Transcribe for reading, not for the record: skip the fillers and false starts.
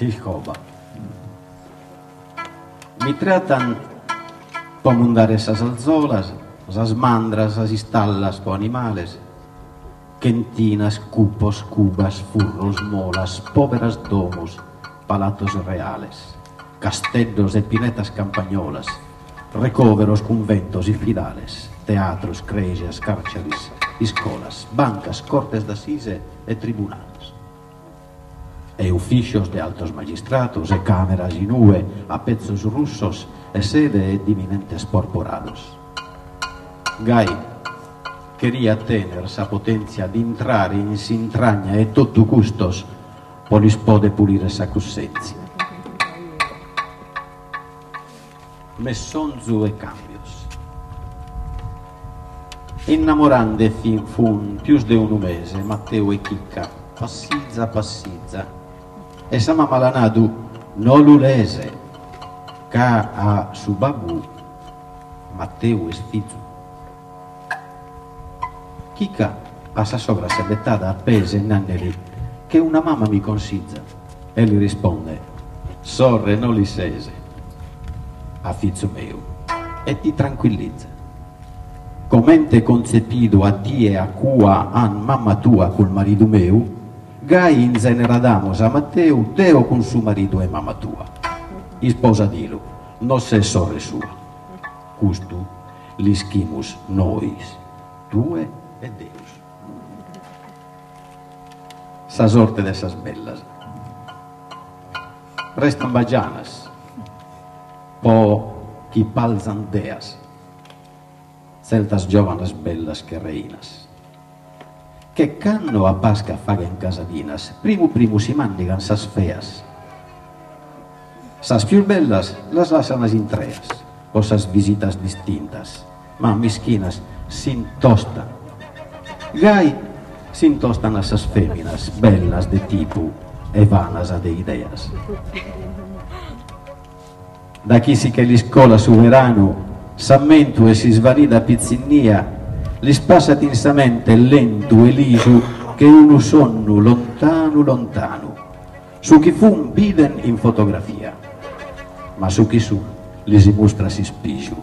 Hijoba. Mi tratan po mundar esas alzolas, esas mandras, esas istallas po animales, quentinas, cupos, cubas, furros, molas, poveras domos, palatos reales, castellos e pinetas campañolas, recoveros, conventos y fidales, teatros, creyas, cárceles, escolas, bancas, cortes d'assise e tribunales, e ufficios de altos magistratos, e cámaras inue, a pezzos russos, e sede de eminentes porporados. Gai quería tener esa potencia di entrare in s'intragna e tutto custos polis pode pulire esa cussenza. Messonzu e cambios. Innamorande fun più de un mese Matteo e Chicca, passizza, e sama malanadu no l'ulese, ca a su babu Matteo e sfizu. Chicca a sa sogra selettada appese nanneli che una mamma mi consiglia, e gli risponde: sorre no li sese a fizu meu, e ti tranquillizza. Comente concepido a tie a cua an mamma tua col marito meu, gai inzeneradamos a Matteo Teo con su marito e mamma tua. I sposa dilu, no se sorre sua. Custu l'ischimus nois, tue e Deus. Sa sorte de esas bellas. Restan bagianas, po chi palzan deas, celtas giovanas bellas que reinas, que canno a pasca faguen casadinas, primu si mandigan sas feas. Sas più bellas las lasan as intreas, o sas visitas distintas, ma mischinas s'intostan. Gai s'intostan a sas feminas, bellas de tipo e vanas a de ideas. Da chi si che li scola su verano, s'ammentu e si svalida pizzinnia, li spassa tinsamente lento e liso che uno sonno lontano, su chi fun biden in fotografia, ma su chi su li si mostra si spigiu.